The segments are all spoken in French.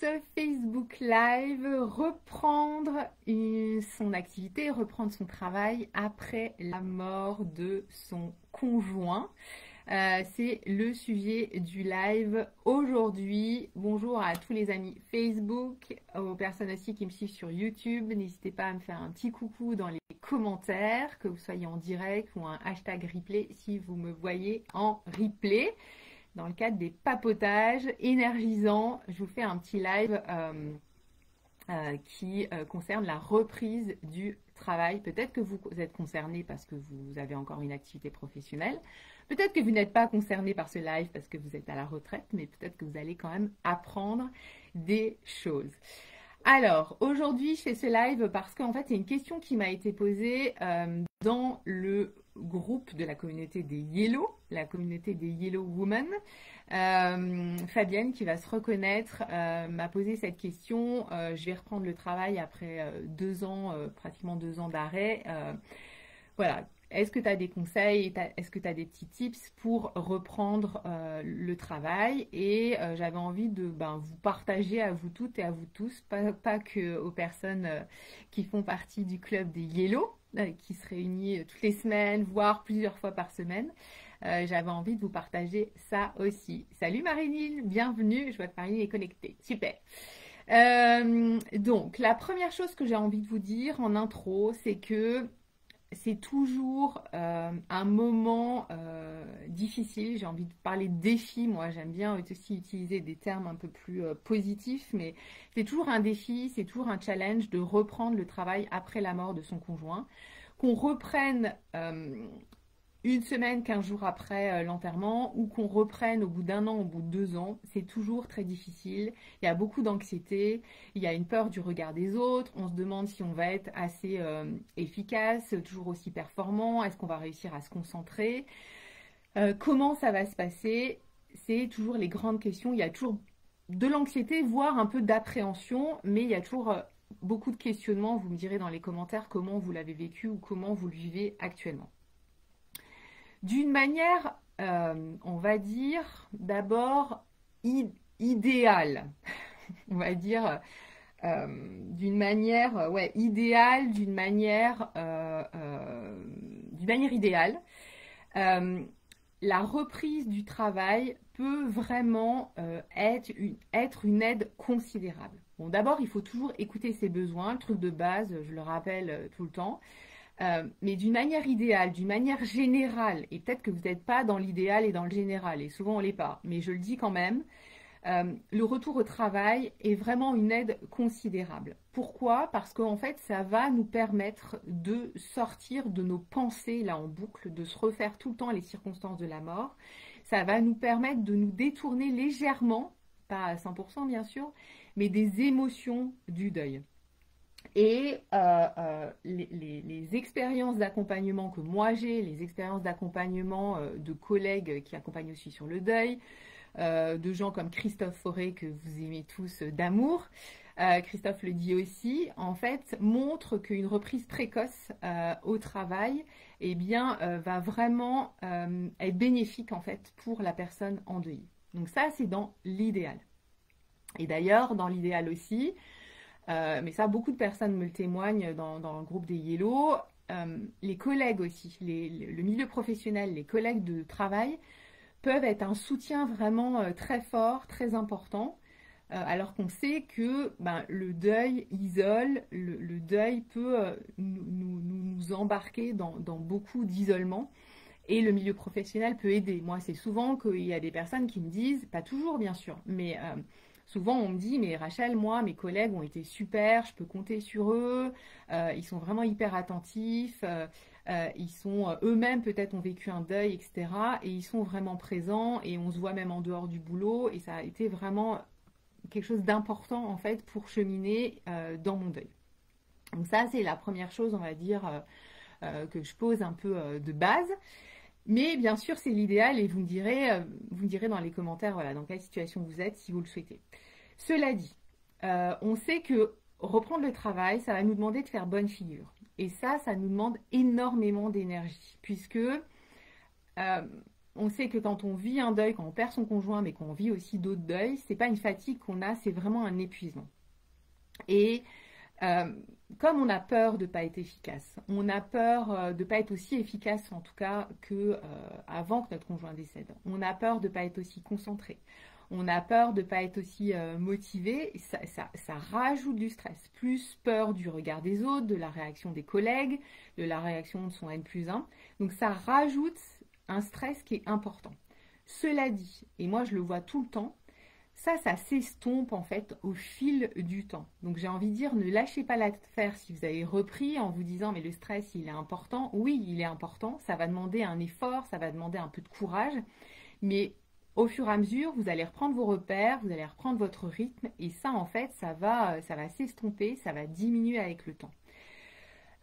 ce Facebook Live, reprendre son activité, reprendre son travail après la mort de son conjoint. C'est le sujet du live aujourd'hui. Bonjour à tous les amis Facebook, aux personnes aussi qui me suivent sur YouTube. N'hésitez pas à me faire un petit coucou dans les commentaires, que vous soyez en direct ou un hashtag replay si vous me voyez en replay. Dans le cadre des papotages énergisants, je vous fais un petit live qui concerne la reprise du travail. Peut-être que vous êtes concerné parce que vous avez encore une activité professionnelle. Peut-être que vous n'êtes pas concerné par ce live parce que vous êtes à la retraite, mais peut-être que vous allez quand même apprendre des choses. Alors, aujourd'hui, je fais ce live parce qu'en fait, il y a une question qui m'a été posée dans le groupe de la communauté des Yellow, la communauté des Yellow Women. Fabienne, qui va se reconnaître, m'a posé cette question. Je vais reprendre le travail après 2 ans, pratiquement 2 ans d'arrêt. Voilà. Est-ce que tu as des conseils, est-ce que tu as des petits tips pour reprendre le travail? Et j'avais envie de vous partager à vous toutes et à vous tous, pas que aux personnes qui font partie du club des Yellow, qui se réunit toutes les semaines, voire plusieurs fois par semaine. J'avais envie de vous partager ça aussi. Salut Marie-Lille, bienvenue, je vois que Marie-Lille est connectée, super. Donc, la première chose que j'ai envie de vous dire en intro, c'est que c'est toujours un moment difficile. J'ai envie de parler de défi. Moi, j'aime bien aussi utiliser des termes un peu plus positifs, mais c'est toujours un défi, c'est toujours un challenge de reprendre le travail après la mort de son conjoint. Qu'on reprenne 1 semaine, 15 jours après l'enterrement, ou qu'on reprenne au bout d'1 an, au bout de 2 ans, c'est toujours très difficile. Il y a beaucoup d'anxiété, il y a une peur du regard des autres, on se demande si on va être assez efficace, toujours aussi performant, est-ce qu'on va réussir à se concentrer, comment ça va se passer, c'est toujours les grandes questions. Il y a toujours de l'anxiété, voire un peu d'appréhension, mais il y a toujours beaucoup de questionnements. Vous me direz dans les commentaires comment vous l'avez vécu ou comment vous le vivez actuellement. D'une manière, on va dire, d'abord idéale. On va dire d'une manière idéale, d'une manière idéale. La reprise du travail peut vraiment être une aide considérable. Bon, d'abord, il faut toujours écouter ses besoins, le truc de base, je le rappelle tout le temps. Mais d'une manière idéale, d'une manière générale, et peut-être que vous n'êtes pas dans l'idéal et dans le général, et souvent on ne l'est pas, mais je le dis quand même, le retour au travail est vraiment une aide considérable. Pourquoi? Parce qu'en fait, ça va nous permettre de sortir de nos pensées là en boucle, de se refaire tout le temps les circonstances de la mort. Ça va nous permettre de nous détourner légèrement, pas à 100% bien sûr, mais des émotions du deuil. Et les expériences d'accompagnement que moi j'ai, les expériences d'accompagnement de collègues qui accompagnent aussi sur le deuil, de gens comme Christophe Fauré que vous aimez tous d'amour, Christophe le dit aussi, en fait, montrent qu'une reprise précoce au travail va vraiment être bénéfique en fait pour la personne endeuillée. Donc ça, c'est dans l'idéal. Et d'ailleurs, dans l'idéal aussi, mais ça, beaucoup de personnes me le témoignent dans le groupe des Yellow. Les collègues aussi, le milieu professionnel, les collègues de travail peuvent être un soutien vraiment très fort, très important, alors qu'on sait que le deuil isole, le deuil peut nous embarquer dans beaucoup d'isolement. Et le milieu professionnel peut aider. Moi, c'est souvent qu'il y a des personnes qui me disent, pas toujours bien sûr, mais souvent on me dit, mais Rachel, moi, mes collègues ont été super, je peux compter sur eux, ils sont vraiment hyper attentifs, ils sont eux-mêmes peut-être ont vécu un deuil, etc. Et ils sont vraiment présents et on se voit même en dehors du boulot et ça a été vraiment quelque chose d'important en fait pour cheminer dans mon deuil. Donc ça, c'est la première chose, on va dire, que je pose un peu de base. Mais bien sûr, c'est l'idéal et vous me direz dans les commentaires voilà, dans quelle situation vous êtes si vous le souhaitez. Cela dit, on sait que reprendre le travail, ça va nous demander de faire bonne figure. Et ça nous demande énormément d'énergie puisque on sait que quand on vit un deuil, quand on perd son conjoint, mais qu'on vit aussi d'autres deuils, c'est pas une fatigue qu'on a, c'est vraiment un épuisement. Et euh, comme on a peur de ne pas être efficace, on a peur de ne pas être aussi efficace en tout cas que avant que notre conjoint décède, on a peur de ne pas être aussi concentré, on a peur de ne pas être aussi motivé, ça rajoute du stress, plus peur du regard des autres, de la réaction des collègues, de la réaction de son N+1, donc ça rajoute un stress qui est important. Cela dit, et moi je le vois tout le temps, ça s'estompe en fait au fil du temps. Donc j'ai envie de dire, ne lâchez pas l'affaire si vous avez repris en vous disant mais le stress il est important. Oui, il est important, ça va demander un effort, ça va demander un peu de courage, mais au fur et à mesure, vous allez reprendre vos repères, vous allez reprendre votre rythme et ça en fait, ça va s'estomper, ça va diminuer avec le temps.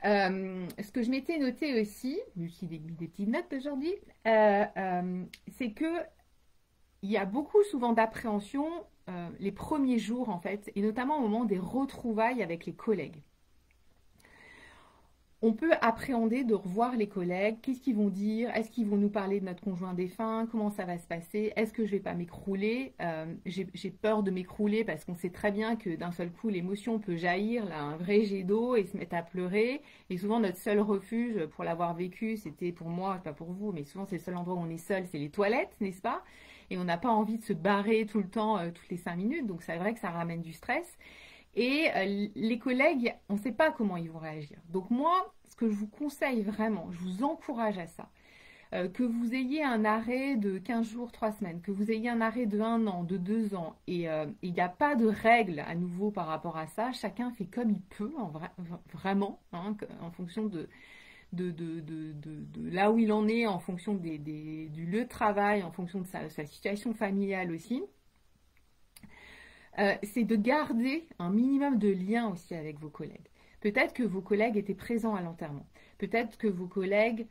Ce que je m'étais noté aussi, j'ai mis des petites notes aujourd'hui, c'est que il y a beaucoup souvent d'appréhension les premiers jours en fait, et notamment au moment des retrouvailles avec les collègues. On peut appréhender de revoir les collègues, qu'est-ce qu'ils vont dire, est-ce qu'ils vont nous parler de notre conjoint défunt, comment ça va se passer, est-ce que je vais pas m'écrouler, j'ai peur de m'écrouler parce qu'on sait très bien que d'un seul coup l'émotion peut jaillir, là, un vrai jet d'eau et se mettre à pleurer, et souvent notre seul refuge pour l'avoir vécu, c'était pour moi, pas pour vous, mais souvent c'est le seul endroit où on est seul, c'est les toilettes, n'est-ce pas? Et on n'a pas envie de se barrer tout le temps, toutes les 5 minutes, donc c'est vrai que ça ramène du stress. Et les collègues, on ne sait pas comment ils vont réagir. Donc moi, ce que je vous conseille vraiment, je vous encourage à ça, que vous ayez un arrêt de 15 jours, 3 semaines, que vous ayez un arrêt de 1 an, de 2 ans, et il n'y a pas de règle à nouveau par rapport à ça, chacun fait comme il peut, vraiment, hein, en fonction de là où il en est, en fonction du lieu de travail, en fonction de sa situation familiale aussi. C'est de garder un minimum de lien aussi avec vos collègues. Peut-être que vos collègues étaient présents à l'enterrement. Peut-être que vos collègues,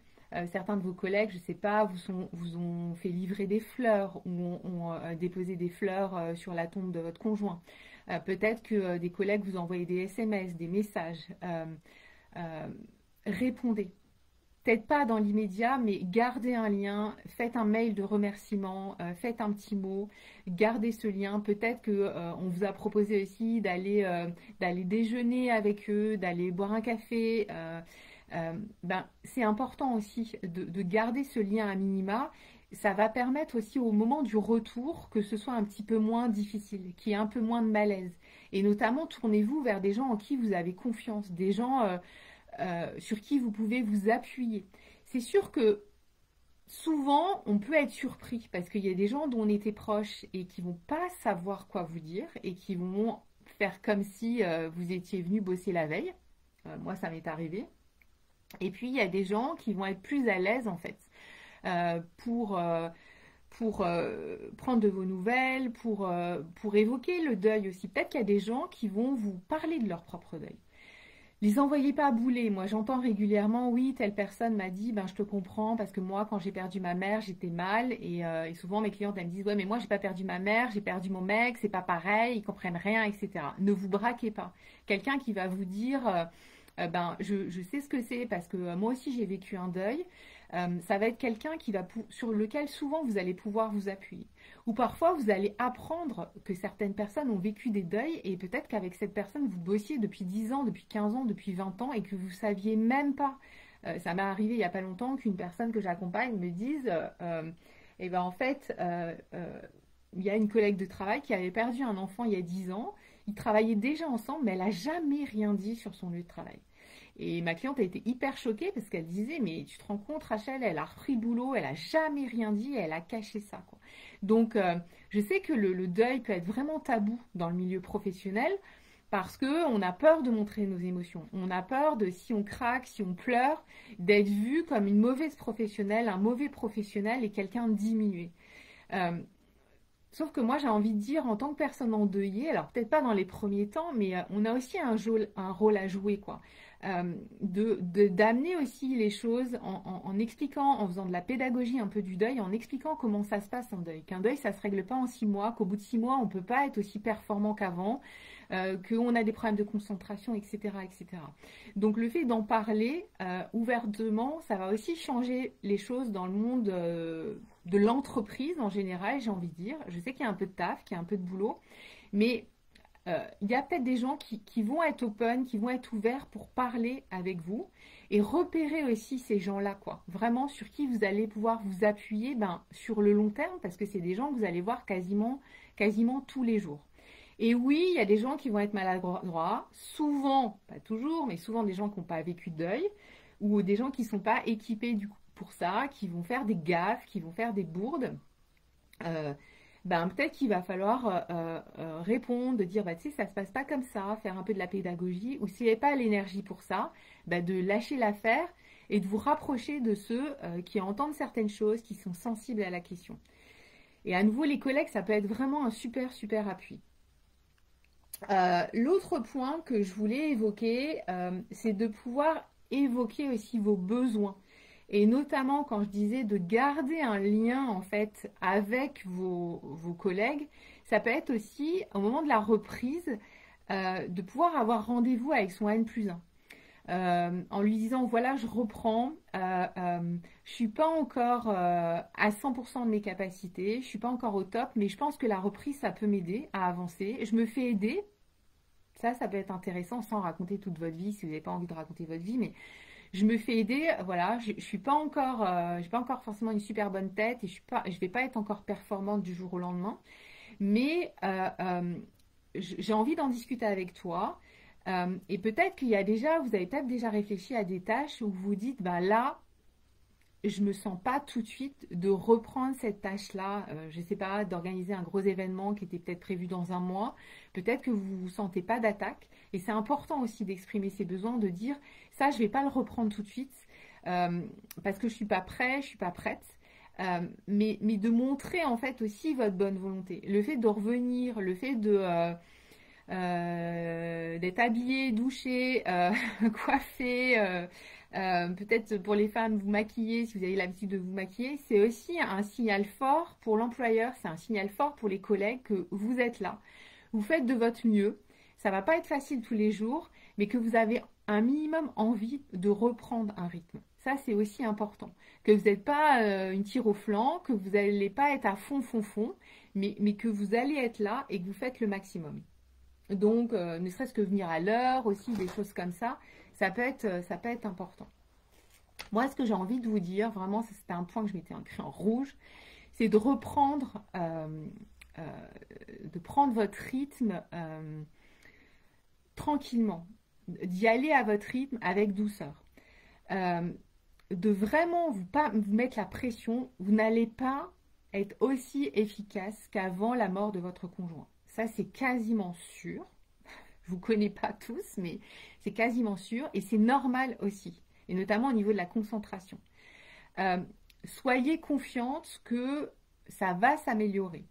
certains de vos collègues, je ne sais pas, vous ont fait livrer des fleurs ou ont déposé des fleurs sur la tombe de votre conjoint. Peut-être que des collègues vous ont envoyé des SMS, des messages. Répondez. Peut-être pas dans l'immédiat, mais gardez un lien, faites un mail de remerciement, faites un petit mot, gardez ce lien. Peut-être que on vous a proposé aussi d'aller déjeuner avec eux, d'aller boire un café. C'est important aussi de garder ce lien à minima. Ça va permettre aussi au moment du retour que ce soit un petit peu moins difficile, qu'il y ait un peu moins de malaise. Et notamment, tournez-vous vers des gens en qui vous avez confiance, des gens sur qui vous pouvez vous appuyer. C'est sûr que souvent, on peut être surpris parce qu'il y a des gens dont on était proche et qui vont pas savoir quoi vous dire et qui vont faire comme si vous étiez venu bosser la veille. Moi, ça m'est arrivé. Et puis, il y a des gens qui vont être plus à l'aise, en fait, pour prendre de vos nouvelles, pour évoquer le deuil aussi. Peut-être qu'il y a des gens qui vont vous parler de leur propre deuil. Les envoyez pas à bouler. Moi, j'entends régulièrement, oui, telle personne m'a dit, ben, je te comprends, parce que moi, quand j'ai perdu ma mère, j'étais mal. Et souvent, mes clientes, elles me disent, ouais, mais moi, j'ai pas perdu ma mère, j'ai perdu mon mec, c'est pas pareil, ils comprennent rien, etc. Ne vous braquez pas. Quelqu'un qui va vous dire, ben, je sais ce que c'est, parce que moi aussi, j'ai vécu un deuil. Ça va être quelqu'un sur lequel souvent vous allez pouvoir vous appuyer. Ou parfois vous allez apprendre que certaines personnes ont vécu des deuils et peut-être qu'avec cette personne vous bossiez depuis 10 ans, depuis 15 ans, depuis 20 ans et que vous ne saviez même pas. Ça m'est arrivé il n'y a pas longtemps qu'une personne que j'accompagne me dise eh ben en fait il y a une collègue de travail qui avait perdu un enfant il y a 10 ans. Ils travaillaient déjà ensemble mais elle n'a jamais rien dit sur son lieu de travail. Et ma cliente a été hyper choquée parce qu'elle disait, mais tu te rends compte, Rachel, elle a repris le boulot, elle a jamais rien dit, elle a caché ça, quoi. Donc, je sais que le deuil peut être vraiment tabou dans le milieu professionnel parce qu'on a peur de montrer nos émotions. On a peur de, si on craque, si on pleure, d'être vu comme une mauvaise professionnelle, un mauvais professionnel et quelqu'un de diminué. Sauf que moi, j'ai envie de dire, en tant que personne endeuillée, alors peut-être pas dans les premiers temps, mais on a aussi un rôle à jouer, quoi. D'amener aussi les choses en expliquant, en faisant de la pédagogie un peu du deuil, en expliquant comment ça se passe un deuil. Qu'un deuil, ça se règle pas en 6 mois, qu'au bout de 6 mois, on peut pas être aussi performant qu'avant, qu'on a des problèmes de concentration, etc., etc. Donc le fait d'en parler ouvertement, ça va aussi changer les choses dans le monde de l'entreprise en général, j'ai envie de dire. Je sais qu'il y a un peu de taf, qu'il y a un peu de boulot, mais il y a peut-être des gens qui vont être open, qui vont être ouverts pour parler avec vous et repérer aussi ces gens-là, quoi. Vraiment sur qui vous allez pouvoir vous appuyer sur le long terme parce que c'est des gens que vous allez voir quasiment tous les jours. Et oui, il y a des gens qui vont être maladroits, souvent, pas toujours, mais souvent des gens qui n'ont pas vécu de deuil ou des gens qui ne sont pas équipés du coup pour ça, qui vont faire des gaffes, qui vont faire des bourdes. Euh, peut-être qu'il va falloir répondre, de dire tu sais, ça se passe pas comme ça, faire un peu de la pédagogie, ou s'il n'y avait pas l'énergie pour ça, de lâcher l'affaire et de vous rapprocher de ceux qui entendent certaines choses, qui sont sensibles à la question. Et à nouveau, les collègues, ça peut être vraiment un super, super appui. L'autre point que je voulais évoquer, c'est de pouvoir évoquer aussi vos besoins. Et notamment quand je disais de garder un lien en fait avec vos collègues, ça peut être aussi au moment de la reprise de pouvoir avoir rendez-vous avec son N+1. En lui disant voilà je reprends, je suis pas encore à 100% de mes capacités, je suis pas encore au top, mais je pense que la reprise ça peut m'aider à avancer. Je me fais aider, ça peut être intéressant sans raconter toute votre vie si vous n'avez pas envie de raconter votre vie, mais je me fais aider, voilà, je suis pas encore, j'ai pas encore forcément une super bonne tête et je vais pas être encore performante du jour au lendemain, mais j'ai envie d'en discuter avec toi. Et peut-être vous avez peut-être déjà réfléchi à des tâches où vous vous dites, là, je me sens pas tout de suite de reprendre cette tâche-là, je sais pas, d'organiser un gros événement qui était peut-être prévu dans un mois. Peut-être que vous vous sentez pas d'attaque. Et c'est important aussi d'exprimer ses besoins, de dire, ça, je vais pas le reprendre tout de suite parce que je suis pas prêt, je suis pas prête. Mais de montrer en fait aussi votre bonne volonté. Le fait de revenir, le fait d'être habillé, douché, coiffé, peut-être pour les femmes vous maquiller si vous avez l'habitude de vous maquiller, c'est aussi un signal fort pour l'employeur, c'est un signal fort pour les collègues que vous êtes là, vous faites de votre mieux, ça va pas être facile tous les jours, mais que vous avez un minimum envie de reprendre un rythme. Ça c'est aussi important, que vous n'êtes pas une tire au flanc, que vous n'allez pas être à fond, mais que vous allez être là et que vous faites le maximum. Donc, ne serait-ce que venir à l'heure aussi, des choses comme ça, ça peut être important. Moi, ce que j'ai envie de vous dire, vraiment, c'était un point que je m'étais inscrit en rouge, c'est de reprendre, de prendre votre rythme tranquillement, d'y aller à votre rythme avec douceur. De vraiment pas vous mettre la pression, vous n'allez pas être aussi efficace qu'avant la mort de votre conjoint. Ça, c'est quasiment sûr. Je ne vous connais pas tous, mais c'est quasiment sûr. Et c'est normal aussi. Et notamment au niveau de la concentration. Soyez confiante que ça va s'améliorer.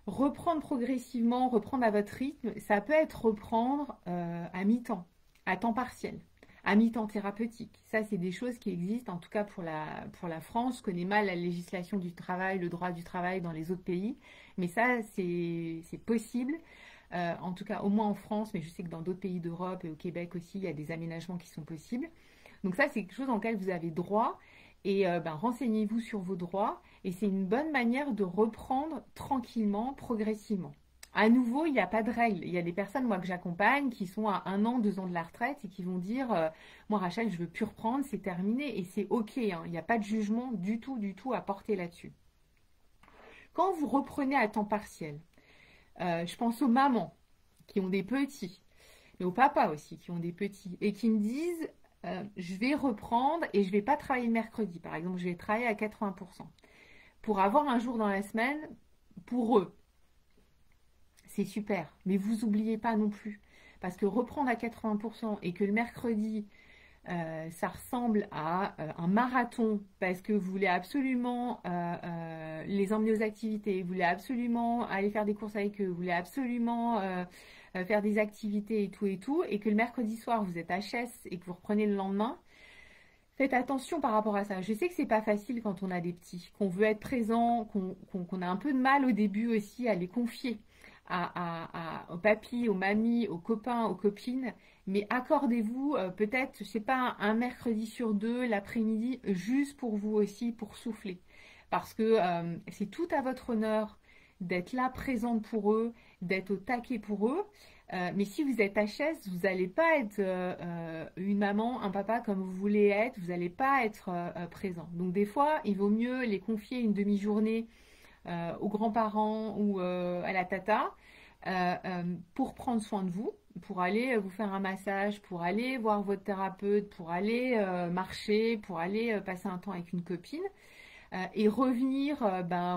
Reprendre progressivement, reprendre à votre rythme, ça peut être reprendre à mi-temps, à temps partiel, à mi-temps thérapeutique. Ça, c'est des choses qui existent, en tout cas pour la France. Je connais mal la législation du travail, le droit du travail dans les autres pays. Mais ça, c'est possible, en tout cas au moins en France, mais je sais que dans d'autres pays d'Europe et au Québec aussi, il y a des aménagements qui sont possibles. Donc ça, c'est quelque chose dans lequel vous avez droit et renseignez-vous sur vos droits et c'est une bonne manière de reprendre tranquillement, progressivement. À nouveau, il n'y a pas de règle. Il y a des personnes, moi, que j'accompagne qui sont à 1 an, 2 ans de la retraite et qui vont dire moi, Rachel, je veux plus reprendre, c'est terminé et c'est OK. Il n'y a pas de jugement du tout à porter là-dessus. Quand vous reprenez à temps partiel, je pense aux mamans qui ont des petits, mais aux papas aussi qui ont des petits et qui me disent je vais reprendre et je ne vais pas travailler le mercredi. Par exemple, je vais travailler à 80% pour avoir un jour dans la semaine pour eux. C'est super, mais vous n'oubliez pas non plus. Parce que reprendre à 80% et que le mercredi, ça ressemble à un marathon parce que vous voulez absolument les emmener aux activités, vous voulez absolument aller faire des courses avec eux, vous voulez absolument faire des activités et tout, et que le mercredi soir vous êtes HS et que vous reprenez le lendemain, faites attention par rapport à ça. Je sais que c'est pas facile quand on a des petits, qu'on veut être présent, qu'on a un peu de mal au début aussi à les confier aux papis, aux mamies, aux copains, aux copines, mais accordez-vous peut-être, je sais pas, un mercredi sur 2, l'après-midi, juste pour vous aussi, pour souffler. parce que c'est tout à votre honneur d'être là présente pour eux, d'être au taquet pour eux. Mais si vous êtes HS, vous n'allez pas être une maman, un papa comme vous voulez être, vous n'allez pas être présent. Donc des fois, il vaut mieux les confier une demi-journée aux grands-parents ou à la tata pour prendre soin de vous, pour aller vous faire un massage, pour aller voir votre thérapeute, pour aller marcher, pour aller passer un temps avec une copine et revenir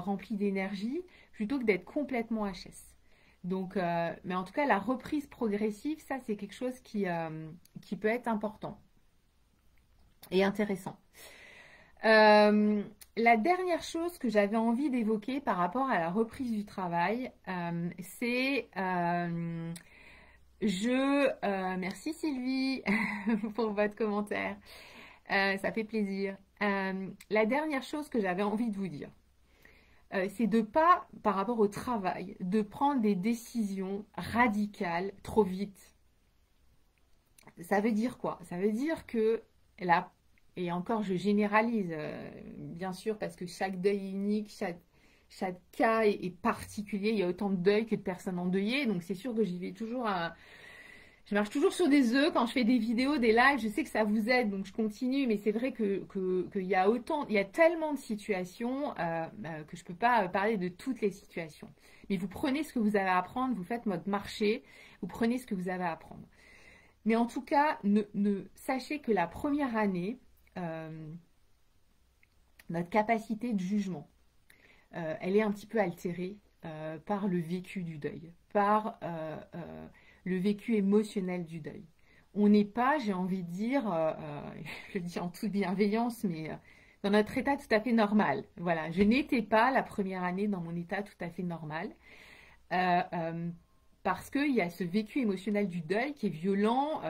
rempli d'énergie plutôt que d'être complètement HS. Donc, mais en tout cas, la reprise progressive, ça c'est quelque chose qui peut être important et intéressant. La dernière chose que j'avais envie d'évoquer par rapport à la reprise du travail, c'est merci Sylvie pour votre commentaire, ça fait plaisir. La dernière chose que j'avais envie de vous dire, c'est de pas, par rapport au travail, de prendre des décisions radicales trop vite. Ça veut dire quoi? Ça veut dire que là, et encore je généralise, bien sûr, parce que chaque deuil est unique, chaque cas est particulier, il y a autant de deuils que de personnes endeuillées, donc c'est sûr que j'y vais toujours je marche toujours sur des œufs quand je fais des vidéos, des lives, je sais que ça vous aide, donc je continue, mais c'est vrai qu'il y a il y a tellement de situations que je ne peux pas parler de toutes les situations. Mais vous prenez ce que vous avez à apprendre, vous faites votre marché, vous prenez ce que vous avez à apprendre. Mais en tout cas, sachez que la première année, notre capacité de jugement, elle est un petit peu altérée par le vécu du deuil, par le vécu émotionnel du deuil. On n'est pas, j'ai envie de dire, je le dis en toute bienveillance, mais dans notre état tout à fait normal. Voilà, je n'étais pas la première année dans mon état tout à fait normal. Parce qu'il y a ce vécu émotionnel du deuil qui est violent,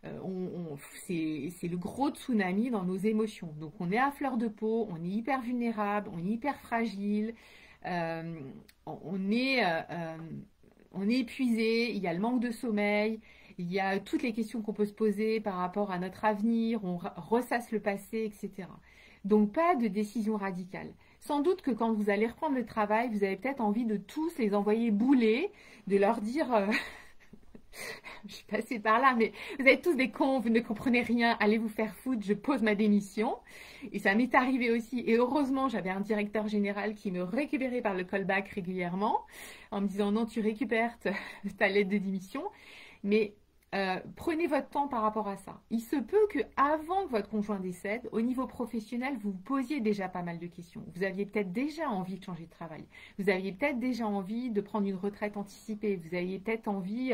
c'est le gros tsunami dans nos émotions. Donc on est à fleur de peau, on est hyper vulnérable, on est hyper fragile, on est épuisé, il y a le manque de sommeil, il y a toutes les questions qu'on peut se poser par rapport à notre avenir, on ressasse le passé, etc. Donc pas de décision radicale. Sans doute que quand vous allez reprendre le travail, vous avez peut-être envie de tous les envoyer bouler, de leur dire je suis passée par là, mais vous êtes tous des cons, vous ne comprenez rien, allez vous faire foutre, je pose ma démission. Et ça m'est arrivé aussi. Et heureusement, j'avais un directeur général qui me récupérait par le callback régulièrement en me disant non, tu récupères ta lettre de démission. Mais prenez votre temps par rapport à ça. Il se peut que avant que votre conjoint décède, au niveau professionnel, vous vous posiez déjà pas mal de questions. Vous aviez peut-être déjà envie de changer de travail. Vous aviez peut-être déjà envie de prendre une retraite anticipée. Vous aviez peut-être envie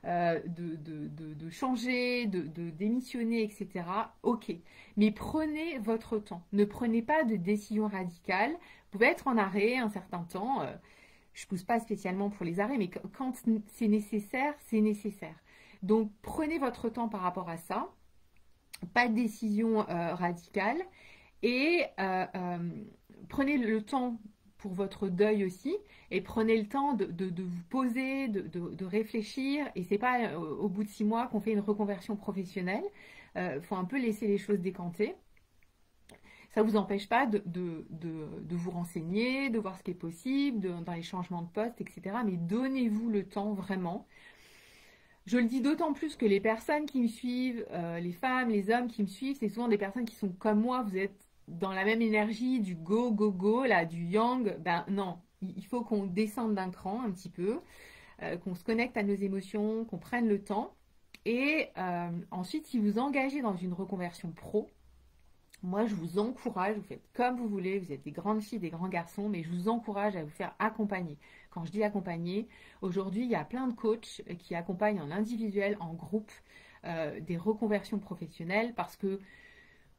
de changer, de démissionner, etc. Ok. Mais prenez votre temps. Ne prenez pas de décision radicale. Vous pouvez être en arrêt un certain temps. Je ne pousse pas spécialement pour les arrêts, mais quand c'est nécessaire, c'est nécessaire. Donc, prenez votre temps par rapport à ça. Pas de décision radicale. Et prenez le temps pour votre deuil aussi. Et prenez le temps de vous poser, de réfléchir. Et c'est pas au bout de 6 mois qu'on fait une reconversion professionnelle. Faut un peu laisser les choses décanter. Ça ne vous empêche pas de vous renseigner, de voir ce qui est possible, dans les changements de poste, etc. Mais donnez-vous le temps vraiment. Je le dis d'autant plus que les personnes qui me suivent, les femmes, les hommes qui me suivent, c'est souvent des personnes qui sont comme moi. Vous êtes dans la même énergie du go, go, go, là, du yang. Ben non, il faut qu'on descende d'un cran un petit peu, qu'on se connecte à nos émotions, qu'on prenne le temps. Et ensuite, si vous engagez dans une reconversion pro, moi, je vous encourage, vous faites comme vous voulez, vous êtes des grandes filles, des grands garçons, mais je vous encourage à vous faire accompagner. Quand je dis accompagner, aujourd'hui, il y a plein de coachs qui accompagnent en individuel, en groupe, des reconversions professionnelles parce que,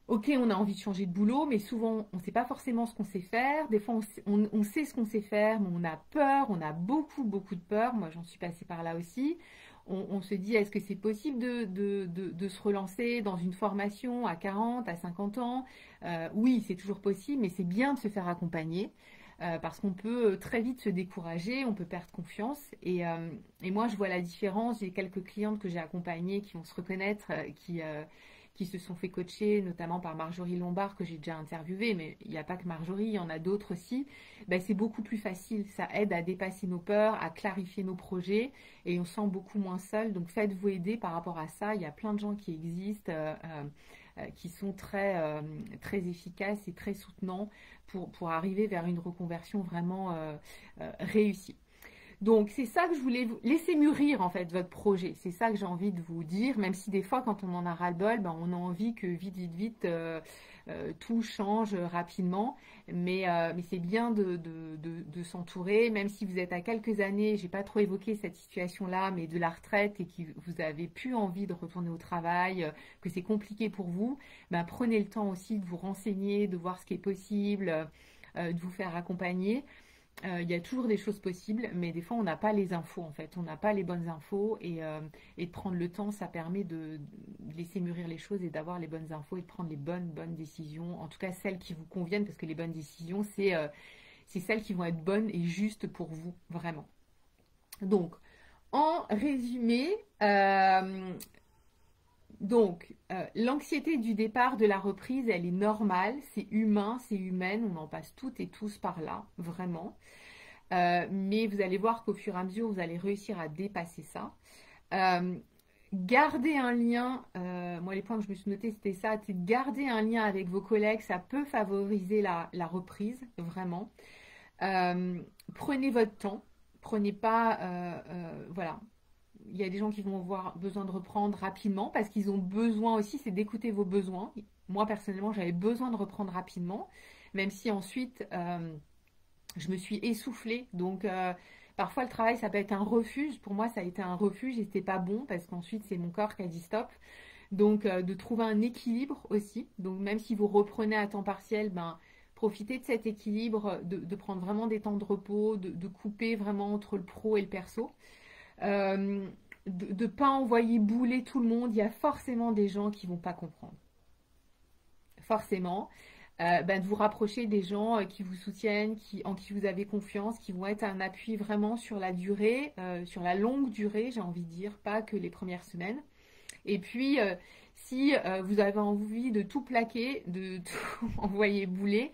ok, on a envie de changer de boulot, mais souvent, on ne sait pas forcément ce qu'on sait faire. Des fois, on sait ce qu'on sait faire, mais on a peur, on a beaucoup, beaucoup de peur. Moi, j'en suis passée par là aussi. On se dit, est-ce que c'est possible de se relancer dans une formation à 40, à 50 ans? Oui, c'est toujours possible, mais c'est bien de se faire accompagner parce qu'on peut très vite se décourager, on peut perdre confiance. Et moi, je vois la différence. J'ai quelques clientes que j'ai accompagnées qui vont se reconnaître, qui se sont fait coacher, notamment par Marjorie Lombard, que j'ai déjà interviewée, mais il n'y a pas que Marjorie, il y en a d'autres aussi, ben, c'est beaucoup plus facile. Ça aide à dépasser nos peurs, à clarifier nos projets, et on se sent beaucoup moins seul. Donc faites-vous aider par rapport à ça. Il y a plein de gens qui existent, qui sont très efficaces et très soutenants pour arriver vers une reconversion vraiment réussie. Donc, c'est ça que je voulais vous laisser mûrir, en fait, votre projet. C'est ça que j'ai envie de vous dire, même si des fois, quand on en a ras-le-bol, ben, on a envie que vite, tout change rapidement. Mais c'est bien de s'entourer, même si vous êtes à quelques années, j'ai pas trop évoqué cette situation-là, mais de la retraite et que vous avez plus envie de retourner au travail, que c'est compliqué pour vous, ben, prenez le temps aussi de vous renseigner, de voir ce qui est possible, de vous faire accompagner. Il y a toujours des choses possibles, mais des fois on n'a pas les infos en fait, on n'a pas les bonnes infos et de prendre le temps, ça permet de laisser mûrir les choses et d'avoir les bonnes infos et de prendre les bonnes décisions, en tout cas celles qui vous conviennent, parce que les bonnes décisions c'est celles qui vont être bonnes et justes pour vous, vraiment. Donc, en résumé, l'anxiété du départ, de la reprise, elle est normale, c'est humain, c'est humaine, on en passe toutes et tous par là, vraiment. Mais vous allez voir qu'au fur et à mesure, vous allez réussir à dépasser ça. Garder un lien, moi les points que je me suis noté, c'était ça, c'est de garder un lien avec vos collègues, ça peut favoriser la reprise, vraiment. Prenez votre temps, prenez pas, voilà. Il y a des gens qui vont avoir besoin de reprendre rapidement parce qu'ils ont besoin aussi, c'est d'écouter vos besoins. Moi, personnellement, j'avais besoin de reprendre rapidement, même si ensuite, je me suis essoufflée. Donc, parfois, le travail, ça peut être un refuge. Pour moi, ça a été un refuge et c'était pas bon parce qu'ensuite, c'est mon corps qui a dit stop. Donc, de trouver un équilibre aussi. Donc, même si vous reprenez à temps partiel, ben, profitez de cet équilibre, de prendre vraiment des temps de repos, de couper vraiment entre le pro et le perso. De ne pas envoyer bouler tout le monde, il y a forcément des gens qui ne vont pas comprendre. Forcément. De vous rapprocher des gens qui vous soutiennent, en qui vous avez confiance, qui vont être un appui vraiment sur la durée, sur la longue durée, j'ai envie de dire, pas que les premières semaines. Et puis, si vous avez envie de tout plaquer, de tout envoyer bouler,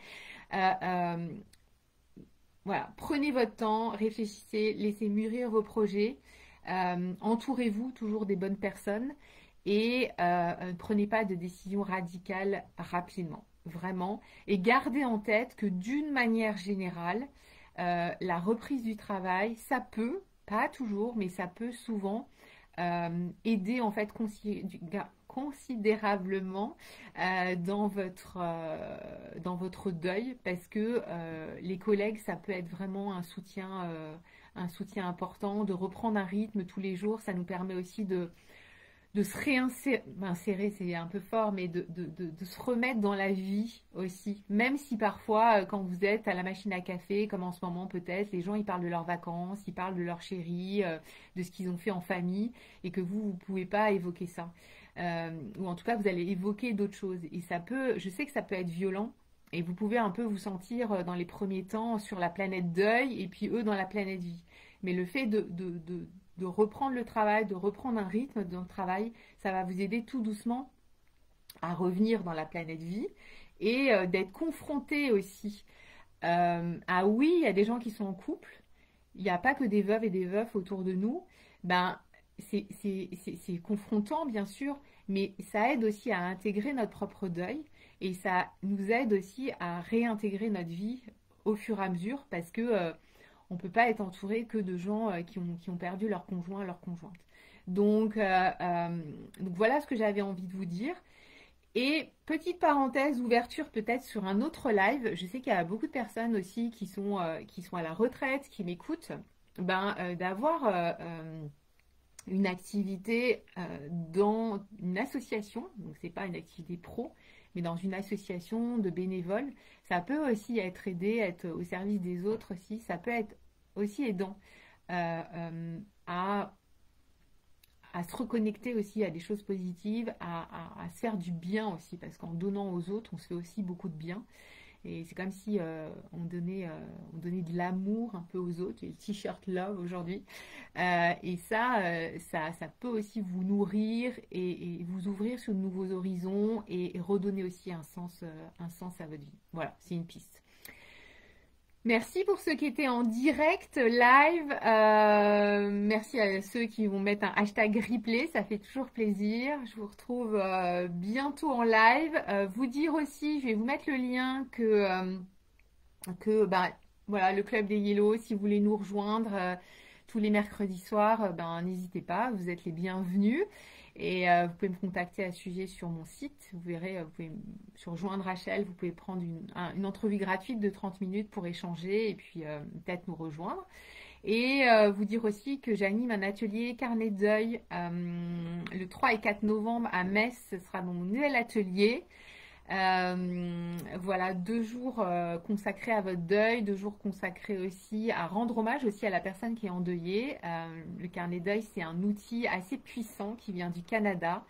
voilà, prenez votre temps, réfléchissez, laissez mûrir vos projets, entourez-vous toujours des bonnes personnes et ne prenez pas de décisions radicales rapidement, vraiment. Et gardez en tête que d'une manière générale, la reprise du travail, ça peut, pas toujours, mais ça peut souvent aider en fait considérablement dans votre deuil parce que les collègues, ça peut être vraiment un soutien important, de reprendre un rythme tous les jours. Ça nous permet aussi de se réinsérer, c'est un peu fort, mais de se remettre dans la vie aussi. Même si parfois, quand vous êtes à la machine à café, comme en ce moment peut-être, les gens, ils parlent de leurs vacances, ils parlent de leur chérie, de ce qu'ils ont fait en famille, et que vous ne pouvez pas évoquer ça. Ou en tout cas, vous allez évoquer d'autres choses. Et ça peut, je sais que ça peut être violent, et vous pouvez un peu vous sentir dans les premiers temps sur la planète deuil, et puis eux dans la planète vie. Mais le fait de reprendre le travail, de reprendre un rythme dans le travail, ça va vous aider tout doucement à revenir dans la planète vie et d'être confronté aussi oui, il y a des gens qui sont en couple, il n'y a pas que des veuves et des veufs autour de nous, ben c'est confrontant bien sûr, mais ça aide aussi à intégrer notre propre deuil et ça nous aide aussi à réintégrer notre vie au fur et à mesure parce que on ne peut pas être entouré que de gens qui ont perdu leur conjoint, leur conjointe. Donc voilà ce que j'avais envie de vous dire. Et petite parenthèse, ouverture peut-être sur un autre live. Je sais qu'il y a beaucoup de personnes aussi qui sont à la retraite, qui m'écoutent. D'avoir une activité dans une association, donc c'est pas une activité pro, mais dans une association de bénévoles, ça peut aussi être aidé, être au service des autres aussi, ça peut être aussi aidant à se reconnecter aussi à des choses positives, à se faire du bien aussi, parce qu'en donnant aux autres, on se fait aussi beaucoup de bien. Et c'est comme si on donnait de l'amour un peu aux autres, les t-shirts love aujourd'hui. Et ça peut aussi vous nourrir et vous ouvrir sur de nouveaux horizons et redonner aussi un sens à votre vie. Voilà, c'est une piste. Merci pour ceux qui étaient en direct, live. Merci à ceux qui vont mettre un hashtag replay, ça fait toujours plaisir. Je vous retrouve bientôt en live. Vous dire aussi, je vais vous mettre le lien voilà, le Club des Yellow, si vous voulez nous rejoindre tous les mercredis soirs, n'hésitez pas, vous êtes les bienvenus. Et vous pouvez me contacter à ce sujet sur mon site. Vous verrez, vous pouvez, sur Joindre Rachel, vous pouvez prendre une entrevue gratuite de 30 minutes pour échanger et puis peut-être nous rejoindre. Et vous dire aussi que j'anime un atelier carnet de deuil le 3 et 4 novembre à Metz. Ce sera mon nouvel atelier. Voilà, 2 jours consacrés à votre deuil, 2 jours consacrés aussi à rendre hommage aussi à la personne qui est endeuillée. Le carnet de deuil, c'est un outil assez puissant qui vient du Canada.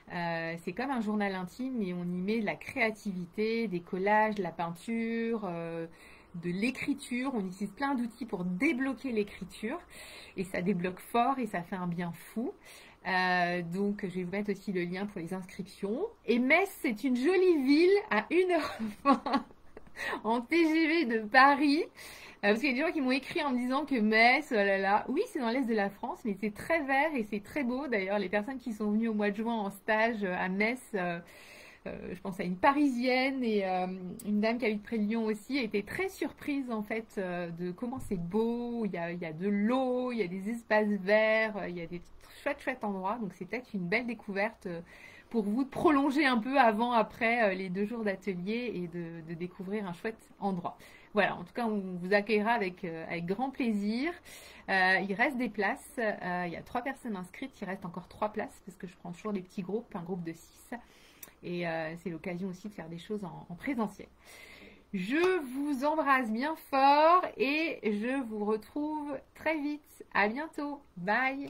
C'est comme un journal intime, mais on y met de la créativité, des collages, de la peinture, de l'écriture. On utilise plein d'outils pour débloquer l'écriture et ça débloque fort et ça fait un bien fou. Donc je vais vous mettre aussi le lien pour les inscriptions. Et Metz, c'est une jolie ville à 1h20 en TGV de Paris. Parce qu'il y a des gens qui m'ont écrit en me disant que Metz, oh là là, oui c'est dans l'est de la France, mais c'est très vert et c'est très beau. D'ailleurs les personnes qui sont venues au mois de juin en stage à Metz, je pense à une Parisienne et une dame qui habite près de Lyon aussi, était très surprise en fait de comment c'est beau. Il y a de l'eau, il y a des espaces verts, il y a des chouettes endroits. Donc c'est peut-être une belle découverte pour vous de prolonger un peu avant, après les 2 jours d'atelier et de découvrir un chouette endroit. Voilà, en tout cas, on vous accueillera avec grand plaisir. Il reste des places. Il y a 3 personnes inscrites. Il reste encore 3 places parce que je prends toujours des petits groupes, un groupe de 6. Et c'est l'occasion aussi de faire des choses en présentiel. Je vous embrasse bien fort et je vous retrouve très vite. À bientôt. Bye.